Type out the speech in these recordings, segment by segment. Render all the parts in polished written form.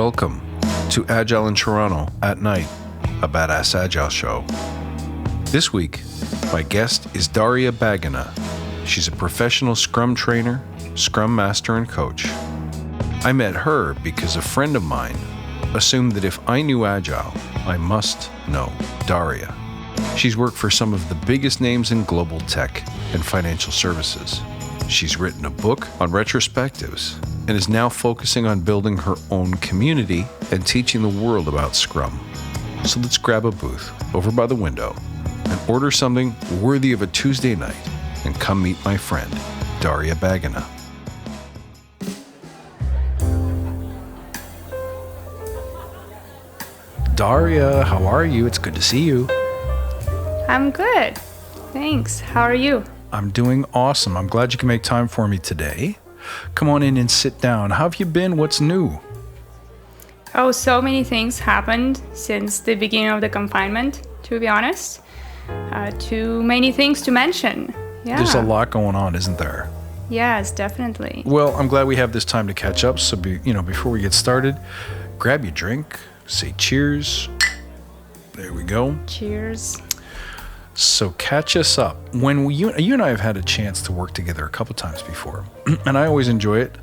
Welcome to Agile in Toronto at Night, a badass Agile show. This week, my guest is Daria Bagina. She's a professional Scrum Trainer, Scrum Master, and Coach. I met her because a friend of mine assumed that if I knew Agile, I must know Daria. She's worked for some of the biggest names in global tech and financial services. She's written a book on retrospectives and is now focusing on building her own community and teaching the world about Scrum. So let's grab a booth over by the window and order something worthy of a Tuesday night and come meet my friend, Daria Bagina. Daria, how are you? It's good to see you. I'm good. Thanks. How are you? I'm doing awesome. I'm glad you can make time for me today. Come on in and sit down. How have you been? What's new? Oh, so many things happened since the beginning of the confinement, to be honest. Too many things to mention. Yeah. There's a lot going on, isn't there? Yes, definitely. Well, I'm glad we have this time to catch up. So, before we get started, grab your drink, say cheers. There we go. Cheers. So catch us up. When you and I have had a chance to work together a couple times before, and I always enjoy it.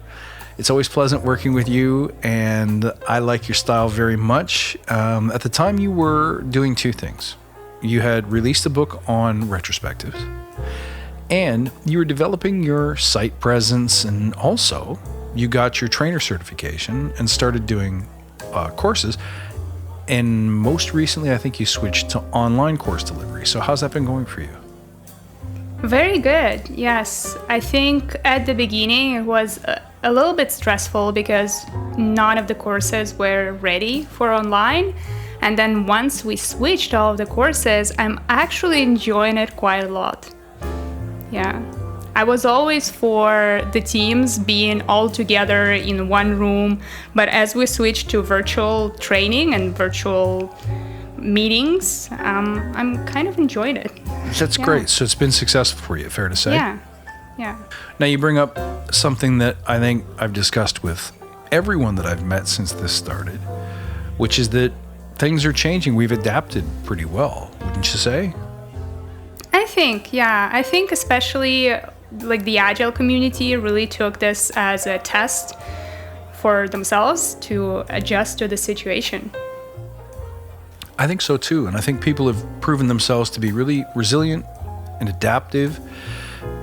It's always pleasant working with you, and I like your style very much. At the time, you were doing two things. You had released a book on retrospectives, and you were developing your site presence, and also you got your trainer certification and started doing courses. And most recently, I think you switched to online course delivery. So how's that been going for you? Very good. Yes. I think at the beginning it was a little bit stressful because none of the courses were ready for online. And then once we switched all of the courses, I'm actually enjoying it quite a lot. Yeah. I was always for the teams being all together in one room, but as we switched to virtual training and virtual meetings, I'm kind of enjoying it. That's great. So it's been successful for you, fair to say? Yeah. Now you bring up something that I think I've discussed with everyone that I've met since this started, which is that things are changing. We've adapted pretty well, wouldn't you say? I think especially like the Agile community really took this as a test for themselves to adjust to the situation. I think so too. And I think people have proven themselves to be really resilient and adaptive.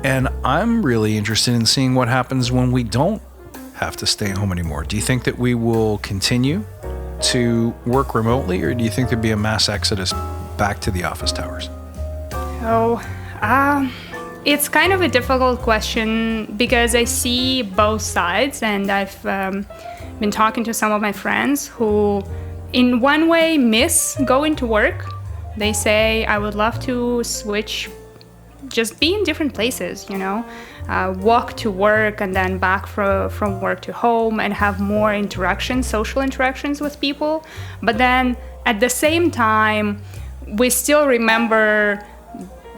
And I'm really interested in seeing what happens when we don't have to stay home anymore. Do you think that we will continue to work remotely, or do you think there'd be a mass exodus back to the office towers? It's kind of a difficult question because I see both sides, and I've been talking to some of my friends who in one way miss going to work. They say, I would love to switch, just be in different places, walk to work and then back from work to home and have more interactions, social interactions with people. But then at the same time, we still remember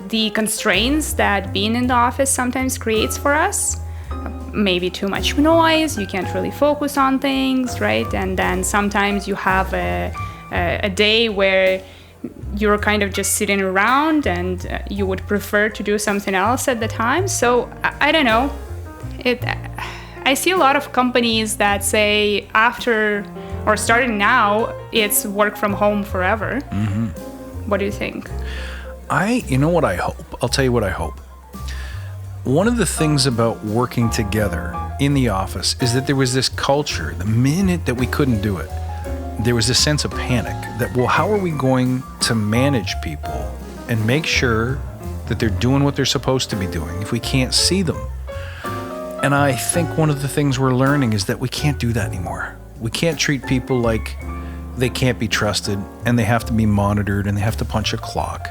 the constraints that being in the office sometimes creates for us. Maybe too much noise, you can't really focus on things, right? And then sometimes you have a day where you're kind of just sitting around and you would prefer to do something else at the time. So I don't know. I see a lot of companies that say after or starting now, it's work from home forever. Mm-hmm. What do you think? You know what I hope? I'll tell you what I hope. One of the things about working together in the office is that there was this culture, the minute that we couldn't do it, there was this sense of panic that, well, how are we going to manage people and make sure that they're doing what they're supposed to be doing if we can't see them? And I think one of the things we're learning is that we can't do that anymore. We can't treat people like they can't be trusted and they have to be monitored and they have to punch a clock.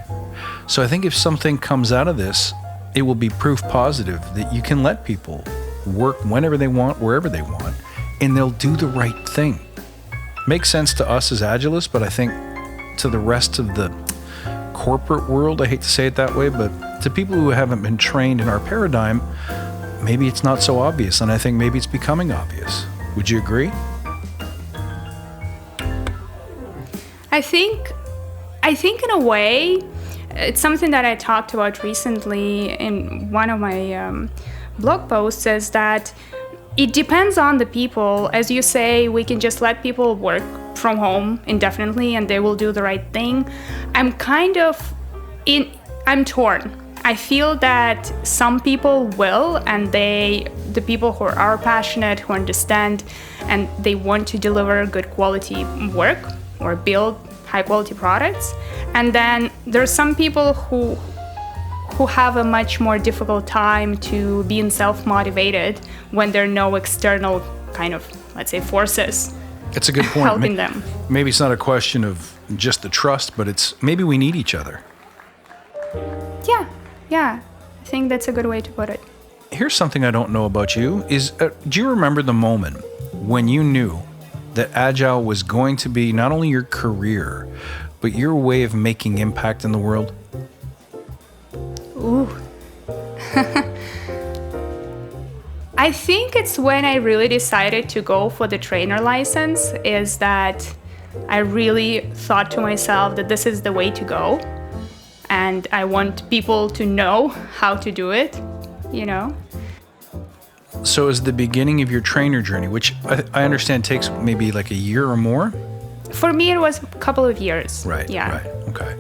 So I think if something comes out of this, it will be proof positive that you can let people work whenever they want, wherever they want, and they'll do the right thing. Makes sense to us as Agilists, but I think to the rest of the corporate world, I hate to say it that way, but to people who haven't been trained in our paradigm, maybe it's not so obvious, and I think maybe it's becoming obvious. Would you agree? I think in a way, it's something that I talked about recently in one of my blog posts, is that it depends on the people. As you say, we can just let people work from home indefinitely and they will do the right thing. I'm torn. I feel that some people will, and the people who are passionate, who understand, and they want to deliver good quality work or build high quality products. And then there's some people who have a much more difficult time to being self-motivated when there are no external kind of, let's say, forces. It's a good point. Helping them. Maybe it's not a question of just the trust, but it's maybe we need each other. Yeah, I think that's a good way to put it. Here's something I don't know about you is, do you remember the moment when you knew that Agile was going to be not only your career, but your way of making impact in the world? Ooh. I think it's when I really decided to go for the trainer license, is that I really thought to myself that this is the way to go. And I want people to know how to do it, you know? So is the beginning of your trainer journey, which I understand takes maybe like a year or more? For me, it was a couple of years. Right, yeah. right, okay.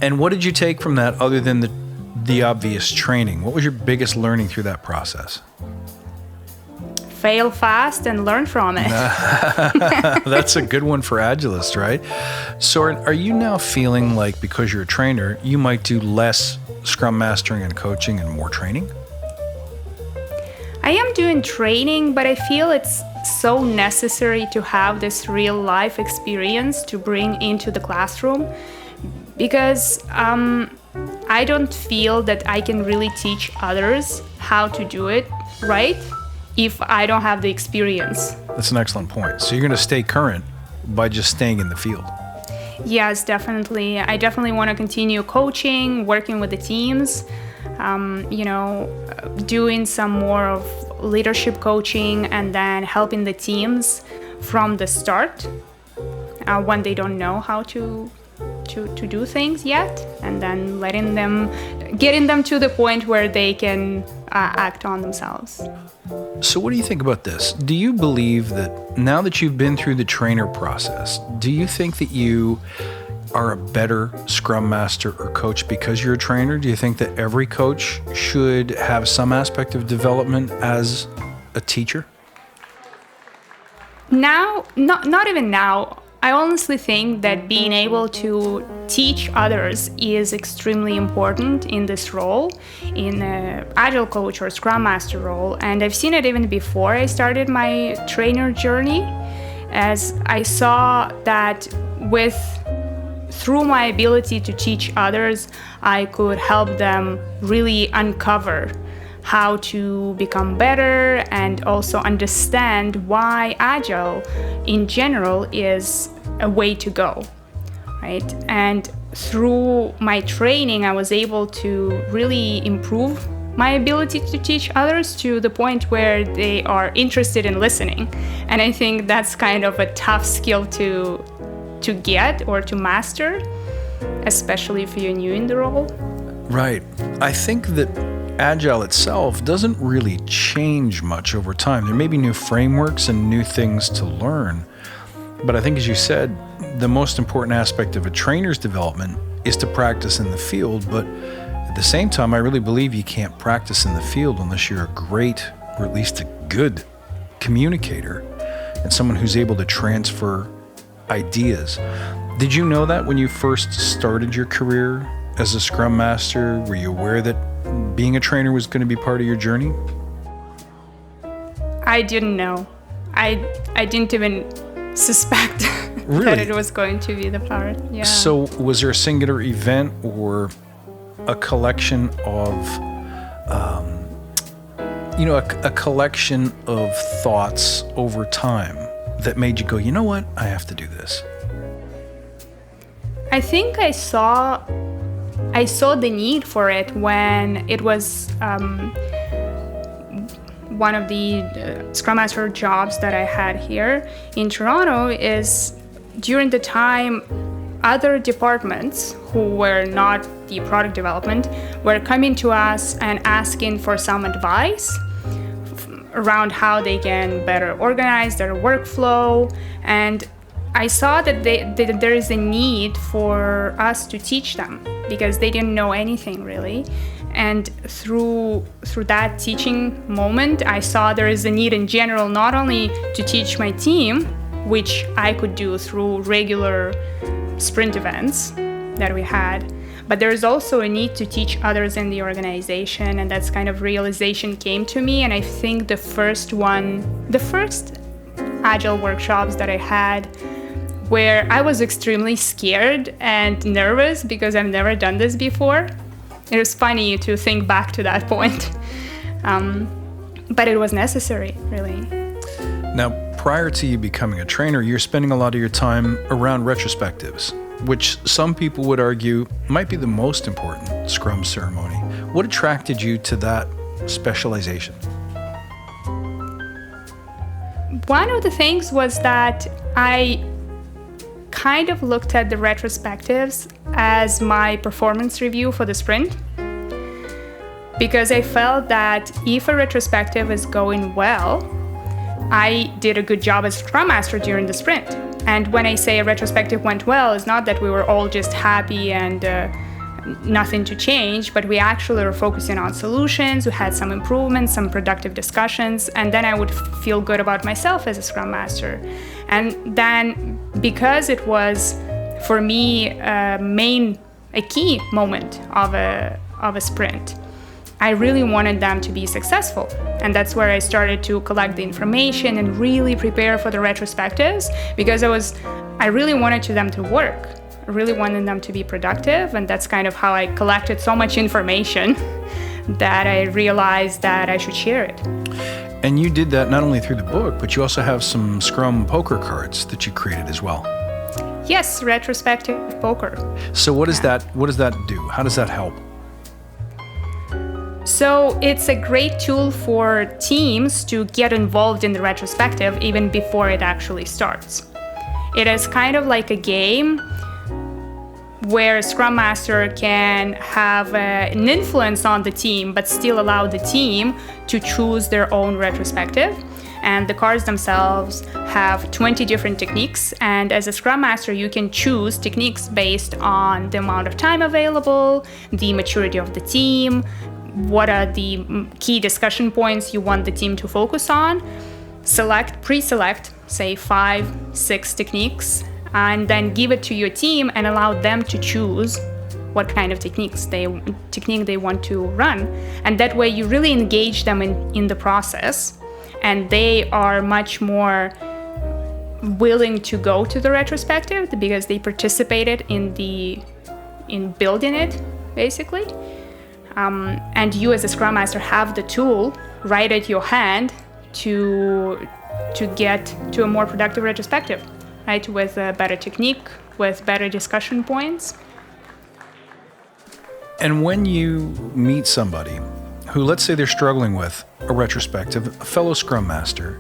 And what did you take from that other than the obvious training? What was your biggest learning through that process? Fail fast and learn from it. That's a good one for Agilists, right? So are you now feeling like, because you're a trainer, you might do less Scrum Mastering and coaching and more training? I am doing training, but I feel it's so necessary to have this real life experience to bring into the classroom, because I don't feel that I can really teach others how to do it right if I don't have the experience. That's an excellent point. So you're going to stay current by just staying in the field. Yes, definitely. I definitely want to continue coaching, working with the teams, doing some more of leadership coaching, and then helping the teams from the start when they don't know how to do things yet, and then getting them to the point where they can act on themselves. So what do you think about this? Do you believe that now that you've been through the trainer process, do you think that you are a better Scrum Master or coach because you're a trainer? Do you think that every coach should have some aspect of development as a teacher? Now, not even now. I honestly think that being able to teach others is extremely important in this role, in an Agile coach or Scrum Master role. And I've seen it even before I started my trainer journey, as I saw that through my ability to teach others, I could help them really uncover how to become better and also understand why Agile in general is a way to go, right? And through my training, I was able to really improve my ability to teach others to the point where they are interested in listening. And I think that's kind of a tough skill to get or to master, especially if you're new in the role. Right. I think that Agile itself doesn't really change much over time. There may be new frameworks and new things to learn, but I think, as you said, the most important aspect of a trainer's development is to practice in the field. But at the same time, I really believe you can't practice in the field unless you're a great, or at least a good communicator and someone who's able to transfer ideas. Did you know that when you first started your career as a Scrum Master? Were you aware that being a trainer was going to be part of your journey? I didn't know. I didn't even suspect really? that it was going to be the part. Yeah. So was there a singular event or a collection of, a collection of thoughts over time that made you go, you know what, I have to do this? I think I saw the need for it when it was one of the Scrum Master jobs that I had here in Toronto. Is during the time other departments who were not the product development were coming to us and asking for some advice around how they can better organize their workflow. And I saw that there is a need for us to teach them because they didn't know anything really. And through that teaching moment, I saw there is a need in general, not only to teach my team, which I could do through regular sprint events that we had, but there is also a need to teach others in the organization. And that's kind of realization came to me. And I think the first Agile workshops that I had, where I was extremely scared and nervous because I've never done this before. It was funny to think back to that point. But it was necessary, really. Now, prior to you becoming a trainer, you're spending a lot of your time around retrospectives, which some people would argue might be the most important Scrum ceremony. What attracted you to that specialization? One of the things was that I kind of looked at the retrospectives as my performance review for the sprint, because I felt that if a retrospective is going well, I did a good job as Scrum Master during the sprint. And when I say a retrospective went well, it's not that we were all just happy and nothing to change, but we actually were focusing on solutions, we had some improvements, some productive discussions, and then I would feel good about myself as a Scrum Master. And then because it was, for me, a key moment of a sprint, I really wanted them to be successful. And that's where I started to collect the information and really prepare for the retrospectives, because I really wanted them to work. I really wanted them to be productive, and that's kind of how I collected so much information that I realized that I should share it. And you did that not only through the book, but you also have some Scrum poker cards that you created as well. Yes, retrospective poker. So what does that do? How does that help? So it's a great tool for teams to get involved in the retrospective even before it actually starts. It is kind of like a game where a Scrum Master can have an influence on the team, but still allow the team to choose their own retrospective. And the cards themselves have 20 different techniques. And as a Scrum Master, you can choose techniques based on the amount of time available, the maturity of the team, what are the key discussion points you want the team to focus on. Pre-select, say 5-6 techniques, and then give it to your team and allow them to choose what kind of technique they want to run. And that way you really engage them in the process, and they are much more willing to go to the retrospective because they participated in building it, basically. And you as a Scrum Master have the tool right at your hand to get to a more productive retrospective, right? With a better technique, with better discussion points. And when you meet somebody who, let's say they're struggling with a retrospective, a fellow Scrum Master,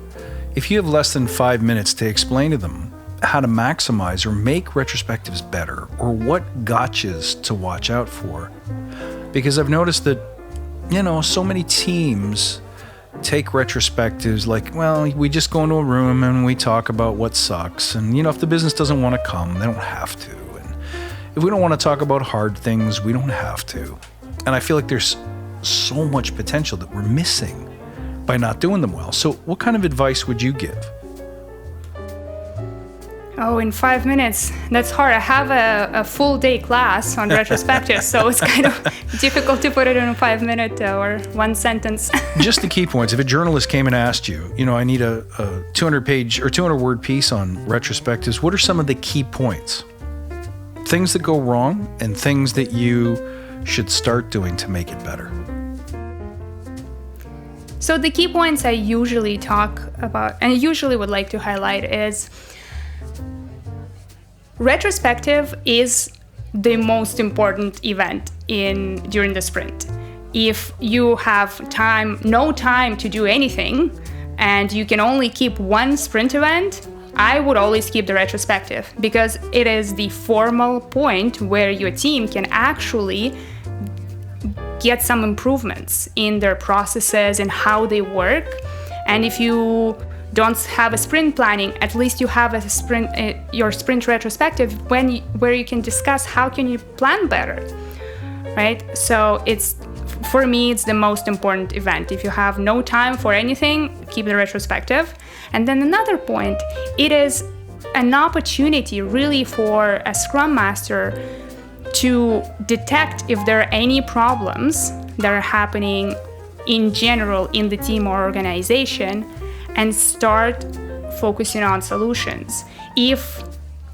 if you have less than 5 minutes to explain to them how to maximize or make retrospectives better, or what gotchas to watch out for, because I've noticed that, so many teams take retrospectives like, well, we just go into a room and we talk about what sucks. And, if the business doesn't want to come, they don't have to. And if we don't want to talk about hard things, we don't have to. And I feel like there's so much potential that we're missing by not doing them well. So what kind of advice would you give? Oh, in 5 minutes, that's hard. I have a full day class on retrospectives, so it's kind of difficult to put it in a 5 minute or one sentence. Just the key points. If a journalist came and asked you, I need a 200-page or 200-word piece on retrospectives, what are some of the key points? Things that go wrong and things that you should start doing to make it better. So the key points I usually talk about and I usually would like to highlight is retrospective is the most important event during the sprint. If you have no time to do anything, and you can only keep one sprint event, I would always keep the retrospective because it is the formal point where your team can actually get some improvements in their processes and how they work. And if you don't have a sprint planning, at least you have a sprint, your sprint retrospective where you can discuss how can you plan better, right? So for me, it's the most important event. If you have no time for anything, keep the retrospective. And then another point, it is an opportunity really for a Scrum Master to detect if there are any problems that are happening in general in the team or organization and start focusing on solutions. If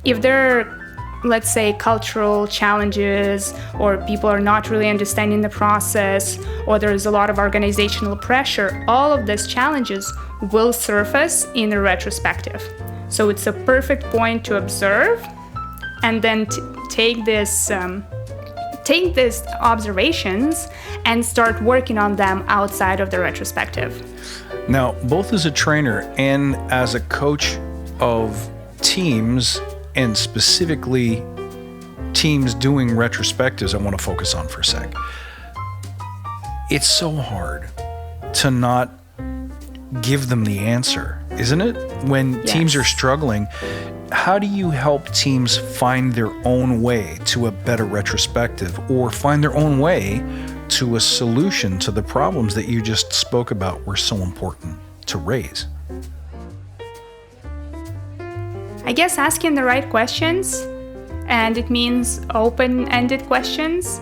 there are, let's say, cultural challenges, or people are not really understanding the process, or there's a lot of organizational pressure, all of these challenges will surface in the retrospective. So it's a perfect point to observe and then take these observations and start working on them outside of the retrospective. Now, both as a trainer and as a coach of teams, and specifically teams doing retrospectives, I want to focus on for a sec. It's so hard to not give them the answer, isn't it? When teams are struggling, how do you help teams find their own way to a better retrospective, or find their own way to a solution to the problems that you just spoke about were so important to raise? I guess asking the right questions, and it means open-ended questions,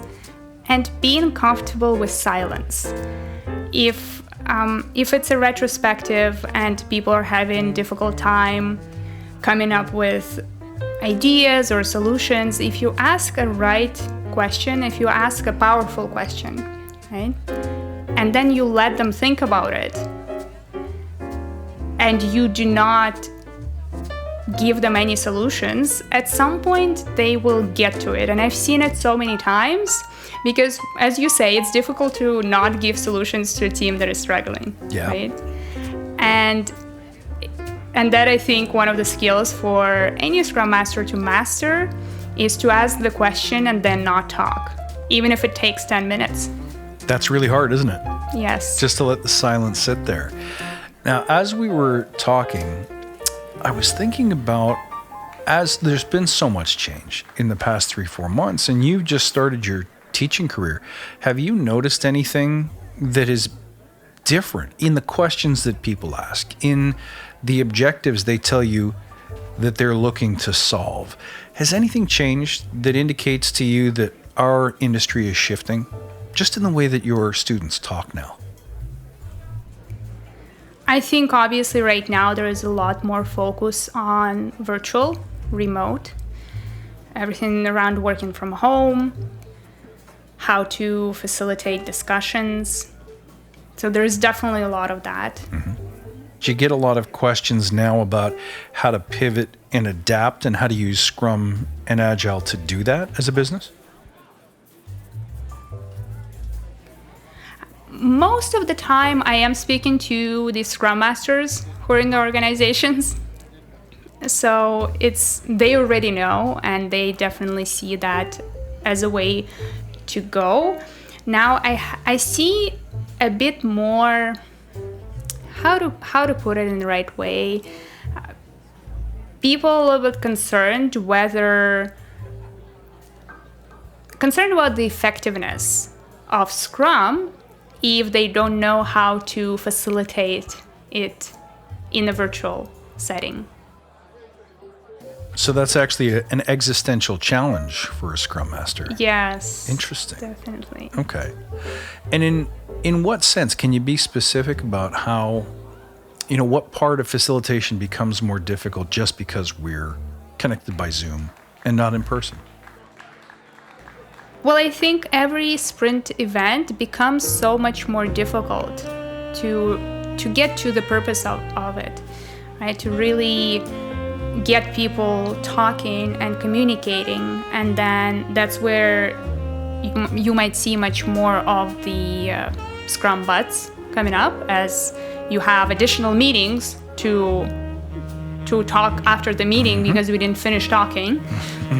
and being comfortable with silence. If it's a retrospective and people are having difficult time coming up with ideas or solutions, if you ask a right question, if you ask a powerful question, right, and then you let them think about it, and you do not give them any solutions, at some point they will get to it. And I've seen it so many times because, as you say, it's difficult to not give solutions to a team that is struggling, right? And that, I think, one of the skills for any Scrum Master to master is to ask the question and then not talk, even if it takes 10 minutes. That's really hard, isn't it? Yes. Just to let the silence sit there. Now, as we were talking, I was thinking about, as there's been so much change in the past 3-4 months, and you've just started your teaching career, have you noticed anything that is different in the questions that people ask, in the objectives they tell you that they're looking to solve? Has anything changed that indicates to you that our industry is shifting, just in the way that your students talk now? I think obviously right now there is a lot more focus on virtual, remote, everything around working from home, how to facilitate discussions. So there's definitely a lot of that. Mm-hmm. Do you get a lot of questions now about how to pivot and adapt and how to use Scrum and Agile to do that as a business? Most of the time, I am speaking to the Scrum Masters who are in the organizations. So they already know, and they definitely see that as a way to go. Now, I see a bit more, how to put it in the right way. People a little bit concerned about the effectiveness of Scrum if they don't know how to facilitate it in a virtual setting. So that's actually an existential challenge for a Scrum Master. Yes. Interesting. Definitely. Okay. And in what sense, can you be specific about how, what part of facilitation becomes more difficult just because we're connected by Zoom and not in person? Well, I think every sprint event becomes so much more difficult to get to the purpose of it, right? To really get people talking and communicating, and then that's where you might see much more of the Scrum butts coming up as you have additional meetings to to talk after the meeting because we didn't finish talking,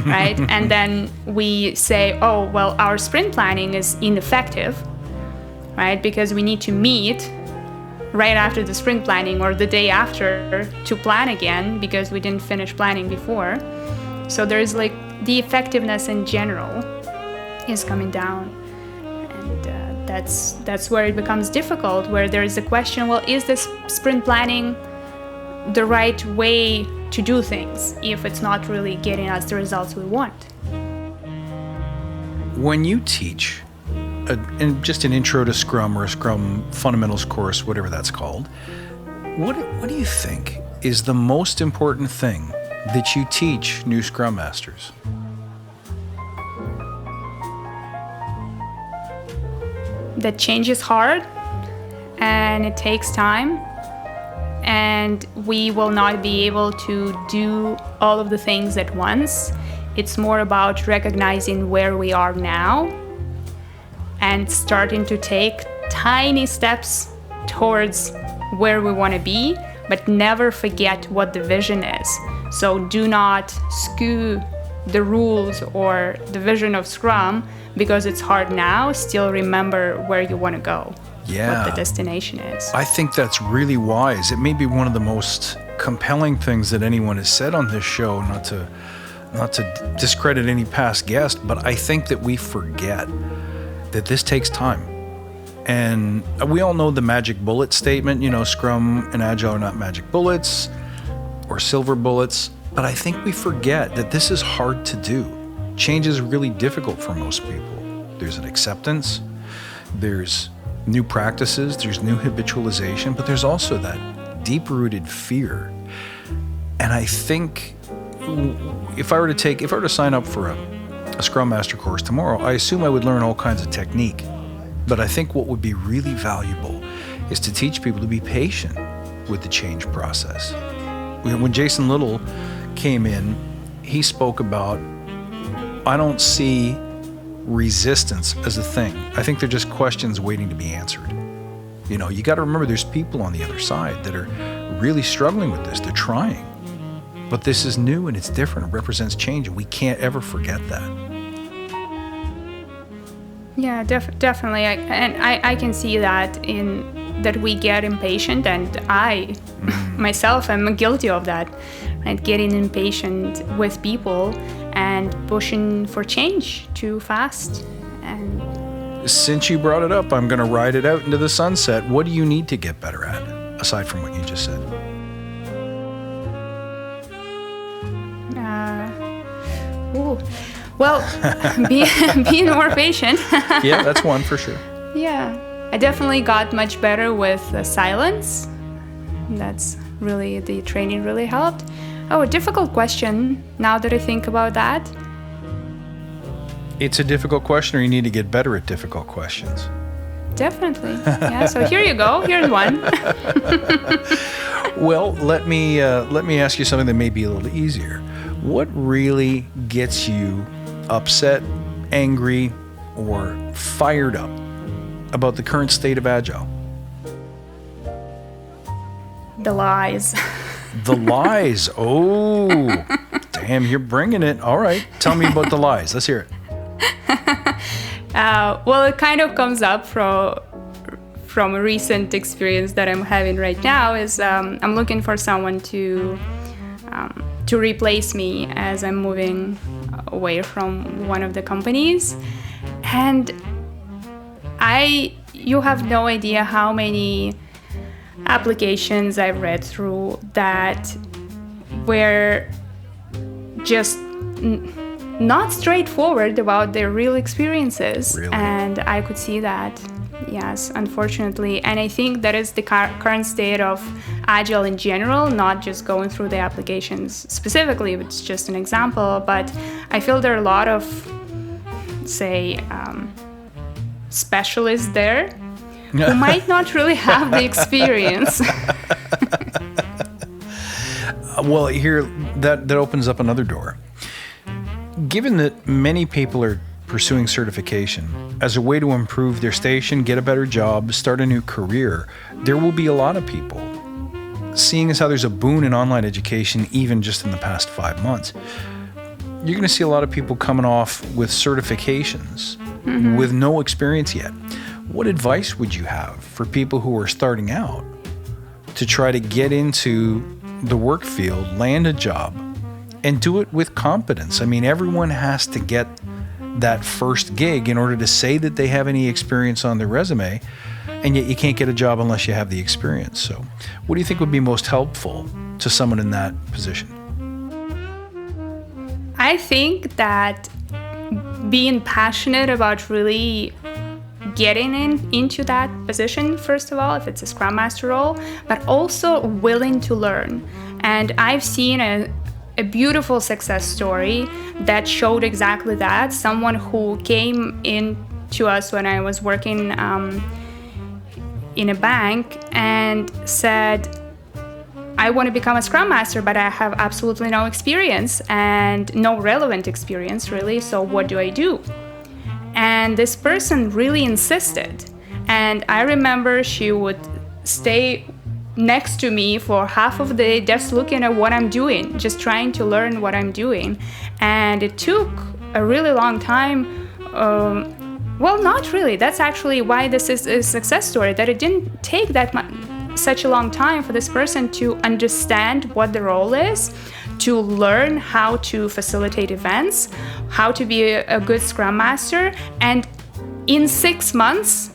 right? And then we say, oh, well, our sprint planning is ineffective, right? Because we need to meet right after the sprint planning or the day after to plan again because we didn't finish planning before. So there's like the effectiveness in general is coming down. And that's where it becomes difficult, where there is a question, well, is this sprint planning the right way to do things if it's not really getting us the results we want? When you teach just an intro to Scrum or a Scrum fundamentals course, whatever that's called, what do you think is the most important thing that you teach new Scrum Masters? That change is hard and it takes time, and we will not be able to do all of the things at once. It's more about recognizing where we are now and starting to take tiny steps towards where we want to be, but never forget what the vision is. So do not skew the rules or the vision of Scrum because it's hard now. Still remember where you want to go. Yeah. What the destination is. I think that's really wise. It may be one of the most compelling things that anyone has said on this show, not to discredit any past guest, but I think that we forget that this takes time. And we all know the magic bullet statement, Scrum and Agile are not magic bullets or silver bullets, but I think we forget that this is hard to do. Change is really difficult for most people. There's an acceptance, there's new practices, there's new habitualization, but there's also that deep-rooted fear. And I think if I were to sign up for a Scrum Master course tomorrow, I assume I would learn all kinds of technique. But I think what would be really valuable is to teach people to be patient with the change process. When Jason Little came in, he spoke about, I don't see resistance as a thing. I think they're just questions waiting to be answered. You got to remember there's people on the other side that are really struggling with this. They're trying. But this is new and it's different. It represents change, and we can't ever forget that. Yeah, definitely. I can see that we get impatient, and I myself am guilty of that, right? Getting impatient with people and pushing for change too fast. And since you brought it up, I'm going to ride it out into the sunset. What do you need to get better at, aside from what you just said? Well, being more patient. Yeah, that's one for sure. Yeah, I definitely got much better with silence. That's really, the training really helped. Oh, a difficult question, now that I think about that. It's a difficult question, or you need to get better at difficult questions? Definitely. Yeah, so here you go. Here's one. Well, let me ask you something that may be a little easier. What really gets you upset, angry, or fired up about the current state of Agile? The lies. The lies. Oh, damn, you're bringing it. All right. Tell me about the lies. Let's hear it. Well, it kind of comes up from a recent experience that I'm having right now. Is I'm looking for someone to replace me as I'm moving away from one of the companies. And you have no idea how many applications I've read through that were just not straightforward about their real experiences. Really? And I could see that, yes, unfortunately. And I think that is the current state of Agile in general, not just going through the applications specifically, it's just an example, but I feel there are a lot of, say, specialists there who might not really have the experience. Well, here, that opens up another door. Given that many people are pursuing certification as a way to improve their station, get a better job, start a new career, there will be a lot of people seeing as how there's a boom in online education, even just in the past 5 months, you're going to see a lot of people coming off with certifications with no experience yet. What advice would you have for people who are starting out to try to get into the work field, land a job, and do it with competence? I mean, everyone has to get that first gig in order to say that they have any experience on their resume, and yet you can't get a job unless you have the experience. So what do you think would be most helpful to someone in that position? I think that being passionate about really getting into that position, first of all, if it's a Scrum Master role, but also willing to learn. And I've seen a beautiful success story that showed exactly that. Someone who came in to us when I was working in a bank and said, I want to become a Scrum Master, but I have absolutely no experience and no relevant experience, really. So what do I do? And this person really insisted. And I remember she would stay next to me for half of the day, just looking at what I'm doing, just trying to learn what I'm doing. And it took a really long time. Well, not really. That's actually why this is a success story, that it didn't take such a long time for this person to understand what the role is, to learn how to facilitate events, how to be a good Scrum Master. And in 6 months,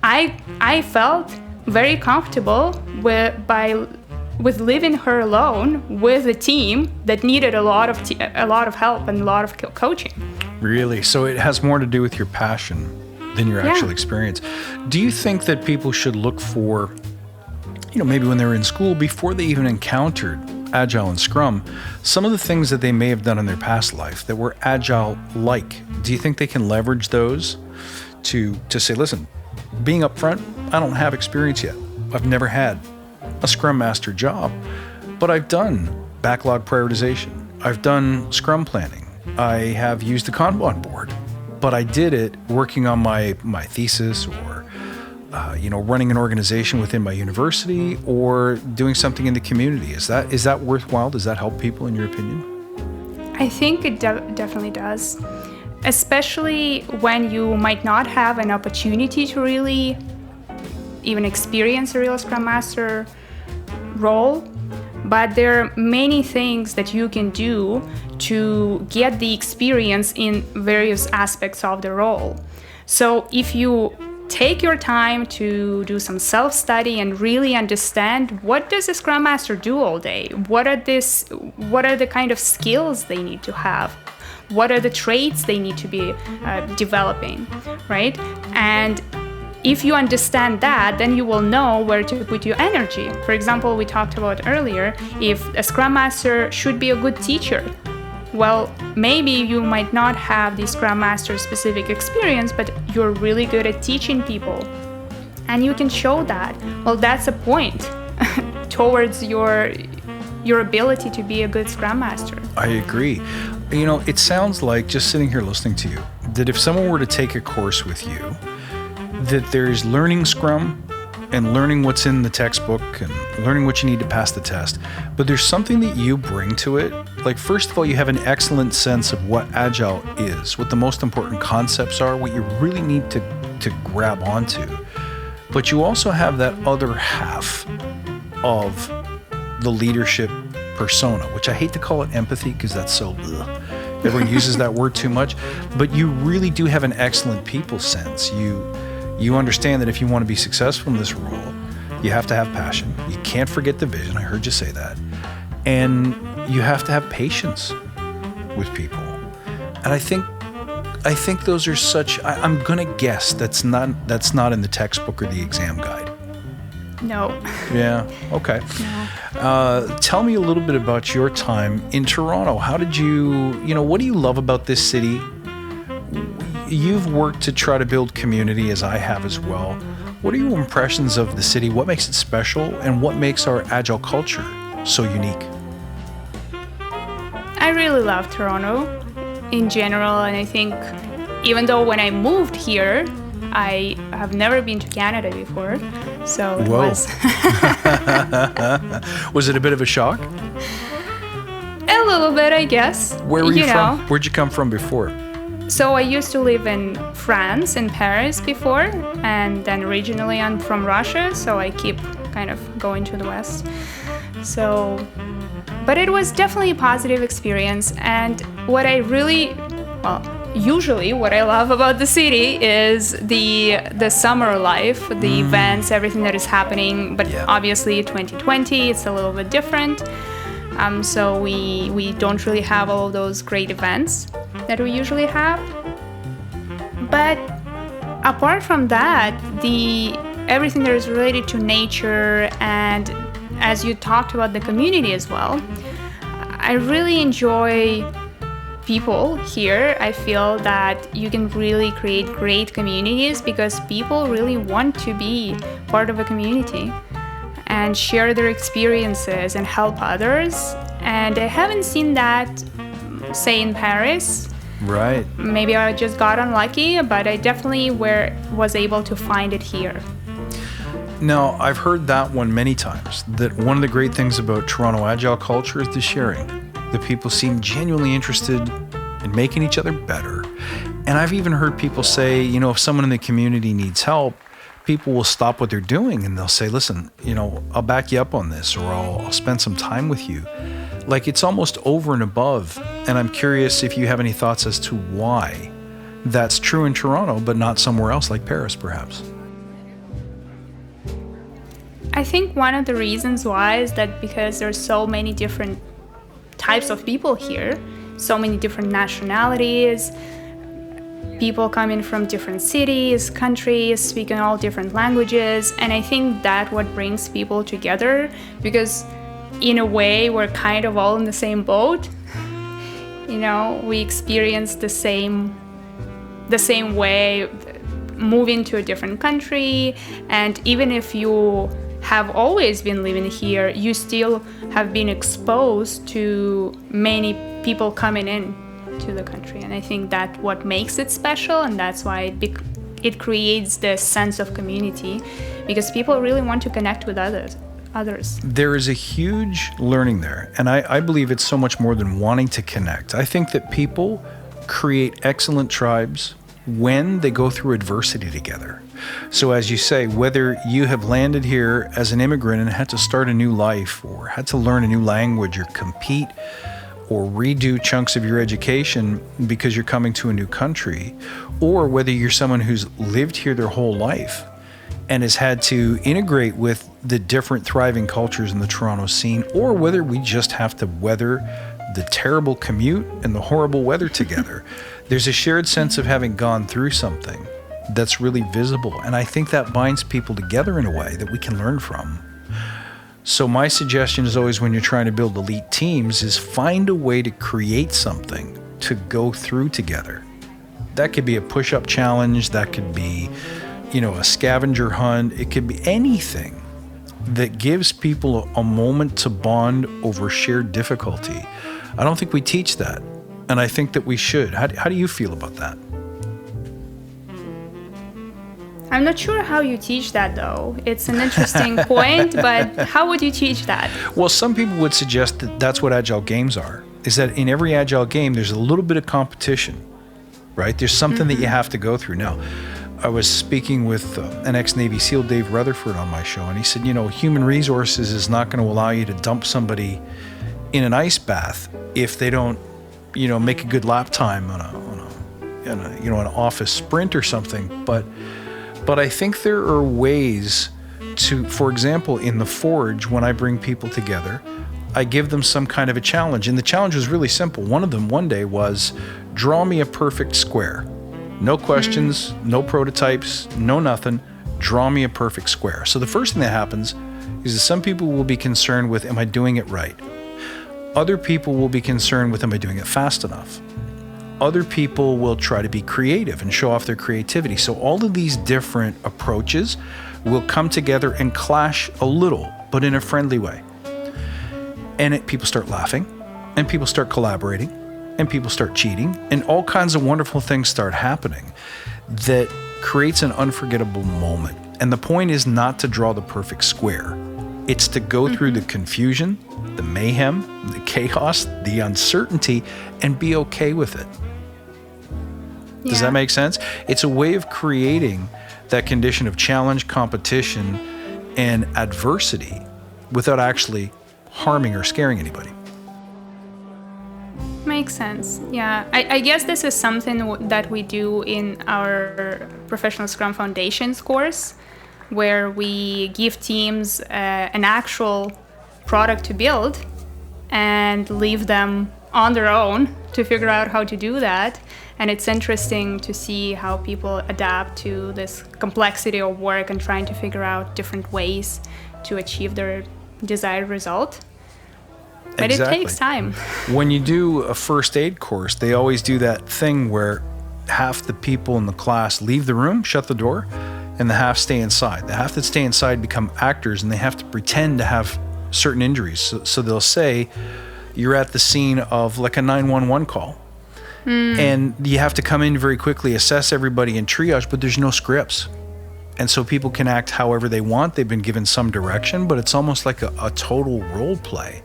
I felt very comfortable with leaving her alone with a team that needed a lot of help and a lot of coaching. Really? So it has more to do with your passion than your actual experience. Do you think that people should look for, maybe when they were in school, before they even encountered Agile and Scrum, some of the things that they may have done in their past life that were Agile-like? Do you think they can leverage those to say, listen, being upfront, I don't have experience yet. I've never had a Scrum Master job, but I've done backlog prioritization. I've done Scrum planning. I have used the Kanban board, but I did it working on my thesis or running an organization within my university or doing something in the community. Is that worthwhile? Does that help people, in your opinion? I think it definitely does, especially when you might not have an opportunity to really even experience a real Scrum Master role. But there are many things that you can do to get the experience in various aspects of the role. So if you take your time to do some self-study and really understand, what does a Scrum Master do all day? What are the kind of skills they need to have? What are the traits they need to be developing, right? And if you understand that, then you will know where to put your energy. For example, we talked about earlier, if a Scrum Master should be a good teacher. Well, maybe you might not have the Scrum Master specific experience, but you're really good at teaching people. And you can show that. Well, that's a point towards your ability to be a good Scrum Master. I agree. It sounds like, just sitting here listening to you, that if someone were to take a course with you, that there's learning Scrum and learning what's in the textbook and learning what you need to pass the test, but there's something that you bring to it. Like, first of all, you have an excellent sense of what Agile is, what the most important concepts are, what you really need to grab onto. But you also have that other half of the leadership persona, which I hate to call it empathy because that's so ugh. Everyone uses that word too much, but you really do have an excellent people sense. You understand that if you want to be successful in this role, you have to have passion. You can't forget the vision. I heard you say that. And you have to have patience with people. And I think those are such, I'm going to guess that's not in the textbook or the exam guide. No. Yeah. Okay. No. Tell me a little bit about your time in Toronto. How did what do you love about this city? You've worked to try to build community, as I have as well. What are your impressions of the city? What makes it special? And what makes our Agile culture so unique? I really love Toronto in general. And I think even though when I moved here, I have never been to Canada before, so it Whoa. was Was it a bit of a shock? a little bit, I guess. Where were you from? Where'd you come from before? So I used to live in France, in Paris before, and then originally I'm from Russia, so I keep kind of going to the West. So, but it was definitely a positive experience, and what I really, usually what I love about the city is the summer life, the events, everything that is happening, but obviously 2020, it's a little bit different. So we don't really have all of those great events that we usually have. But apart from that, everything that is related to nature, and as you talked about the community as well, I really enjoy people here. I feel that you can really create great communities because people really want to be part of a community and share their experiences and help others. And I haven't seen that, say, in Paris. Right. Maybe I just got unlucky, but I definitely was able to find it here. Now, I've heard that one many times, that one of the great things about Toronto Agile culture is the sharing. The people seem genuinely interested in making each other better. And I've even heard people say, if someone in the community needs help, people will stop what they're doing and they'll say, listen, I'll back you up on this, or I'll spend some time with you. Like, it's almost over and above. And I'm curious if you have any thoughts as to why that's true in Toronto, but not somewhere else like Paris, perhaps. I think one of the reasons why is that because there's so many different types of people here, so many different nationalities, people coming from different cities, countries, speaking all different languages, and I think that what brings people together, because in a way we're kind of all in the same boat. We experience the same way, moving to a different country, and even if you have always been living here, you still have been exposed to many people coming in to the country, and I think that what makes it special, and that's why it creates this sense of community, because people really want to connect with others. There is a huge learning there, and I believe it's so much more than wanting to connect. I think that people create excellent tribes when they go through adversity together. So as you say, whether you have landed here as an immigrant and had to start a new life, or had to learn a new language, or compete, or redo chunks of your education because you're coming to a new country, or whether you're someone who's lived here their whole life and has had to integrate with the different thriving cultures in the Toronto scene, or whether we just have to weather the terrible commute and the horrible weather together. There's a shared sense of having gone through something that's really visible, and I think that binds people together in a way that we can learn from. So my suggestion is always, when you're trying to build elite teams, is find a way to create something to go through together. That could be a push-up challenge, that could be, a scavenger hunt, it could be anything that gives people a moment to bond over shared difficulty. I don't think we teach that, and I think that we should. How do you feel about that? I'm not sure how you teach that, though. It's an interesting point, but how would you teach that? Well, some people would suggest that that's what Agile games are, is that in every Agile game, there's a little bit of competition, right? There's something that you have to go through. Now, I was speaking with an ex-Navy SEAL, Dave Rutherford, on my show, and he said, human resources is not going to allow you to dump somebody in an ice bath if they don't, make a good lap time on an office sprint or something. But I think there are ways to, for example, in the Forge, when I bring people together, I give them some kind of a challenge. And the challenge was really simple. One of them one day was, draw me a perfect square. No questions, no prototypes, no nothing. Draw me a perfect square. So the first thing that happens is that some people will be concerned with, am I doing it right? Other people will be concerned with, am I doing it fast enough? Other people will try to be creative and show off their creativity. So all of these different approaches will come together and clash a little, but in a friendly way. And people start laughing, and people start collaborating, and people start cheating, and all kinds of wonderful things start happening that creates an unforgettable moment. And the point is not to draw the perfect square. It's to go through the confusion, the mayhem, the chaos, the uncertainty, and be okay with it. Does that make sense? It's a way of creating that condition of challenge, competition, and adversity without actually harming or scaring anybody. Makes sense. Yeah. I guess this is something that we do in our Professional Scrum Foundations course, where we give teams an actual product to build and leave them on their own to figure out how to do that. And it's interesting to see how people adapt to this complexity of work and trying to figure out different ways to achieve their desired result. But Exactly. It takes time. When you do a first aid course, they always do that thing where half the people in the class leave the room, shut the door, and the half stay inside. The half that stay inside become actors, and they have to pretend to have certain injuries. So they'll say, you're at the scene of like a 911 call. And you have to come in very quickly, assess everybody and triage, but there's no scripts. And so people can act however they want. They've been given some direction, but it's almost like a total role play.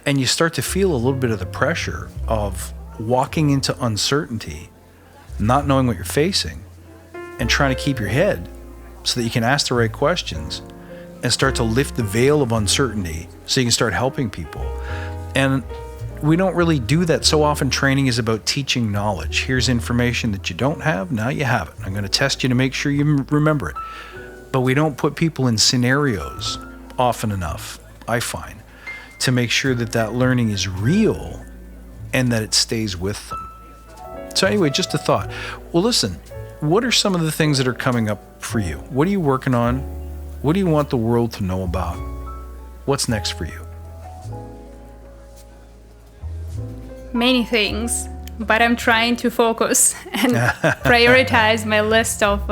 And you start to feel a little bit of the pressure of walking into uncertainty, not knowing what you're facing, and trying to keep your head so that you can ask the right questions and start to lift the veil of uncertainty so you can start helping people. And we don't really do that. So often training is about teaching knowledge. Here's information that you don't have, now you have it. I'm going to test you to make sure you remember it. But we don't put people in scenarios often enough, I find, to make sure that that learning is real and that it stays with them. So anyway, just a thought. Well, listen, what are some of the things that are coming up for you? What are you working on? What do you want the world to know about? What's next for you? Many things, but I'm trying to focus and prioritize my list of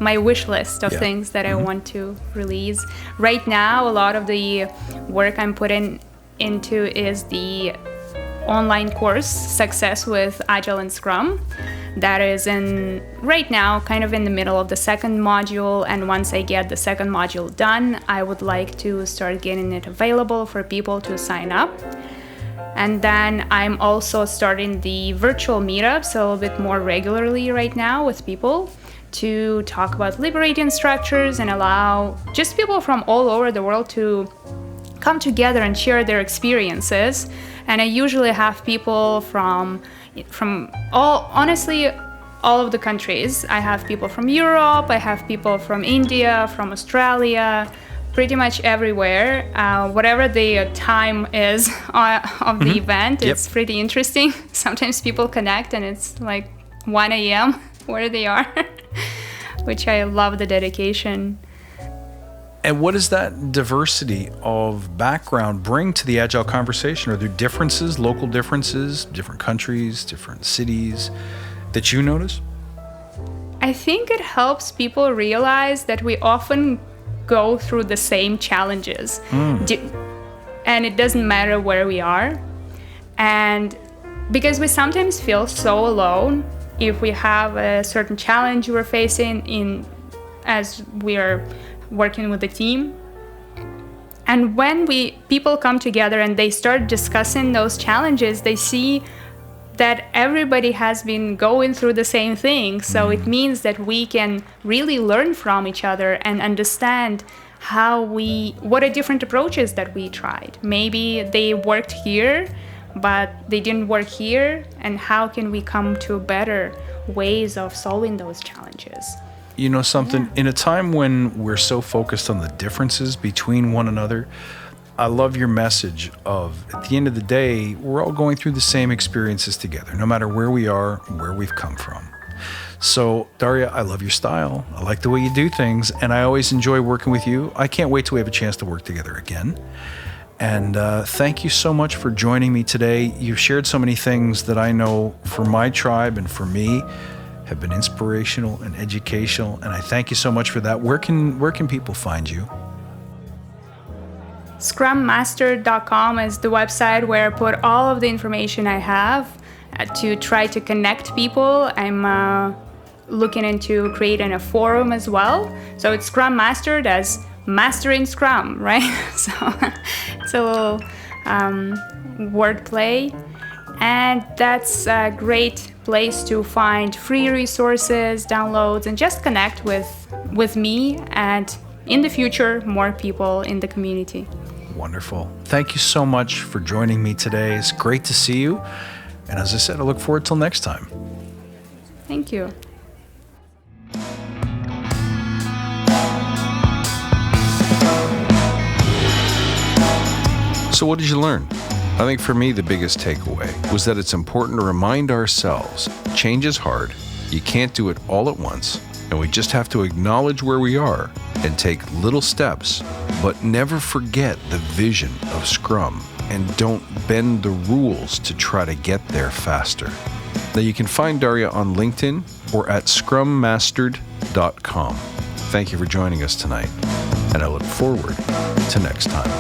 my wish list of things that I want to release. Right now, a lot of the work I'm putting into is the online course Success with Agile and Scrum. That is right now kind of in the middle of the second module, and once I get the second module done, I would like to start getting it available for people to sign up. And then I'm also starting the virtual meetups a little bit more regularly right now with people to talk about liberating structures and allow just people from all over the world to come together and share their experiences. And I usually have people from all of the countries. I have people from Europe, I have people from India, from Australia, pretty much everywhere. Whatever the time is of the event, it's pretty interesting. Sometimes people connect and it's like 1 a.m. where they are, which I love the dedication. And what does that diversity of background bring to the Agile conversation? Are there differences, local differences, different countries, different cities that you notice? I think it helps people realize that we often go through the same challenges. And it doesn't matter where we are. And because we sometimes feel so alone if we have a certain challenge we're facing as we are working with the team. And when people come together and they start discussing those challenges, they see that everybody has been going through the same thing. So it means that we can really learn from each other and understand what are different approaches that we tried. Maybe they worked here, but they didn't work here. And how can we come to better ways of solving those challenges? You know something, in a time when we're so focused on the differences between one another, I love your message of, at the end of the day, we're all going through the same experiences together, no matter where we are, where we've come from. So, Daria, I love your style. I like the way you do things, and I always enjoy working with you. I can't wait till we have a chance to work together again. And thank you so much for joining me today. You've shared so many things that I know for my tribe and for me have been inspirational and educational, and I thank you so much for that. Where can people find you? Scrummaster.com is the website where I put all of the information I have to try to connect people. I'm looking into creating a forum as well. So it's Scrum Mastered as Mastering Scrum, right? So it's a little wordplay. And that's a great place to find free resources, downloads, and just connect with me and, in the future, more people in the community. Wonderful. Thank you so much for joining me today. It's great to see you. And as I said, I look forward till next time. Thank you. So what did you learn? I think for me, the biggest takeaway was that it's important to remind ourselves change is hard, you can't do it all at once, and we just have to acknowledge where we are and take little steps, but never forget the vision of Scrum and don't bend the rules to try to get there faster. Now you can find Daria on LinkedIn or at scrummastered.com. Thank you for joining us tonight, and I look forward to next time.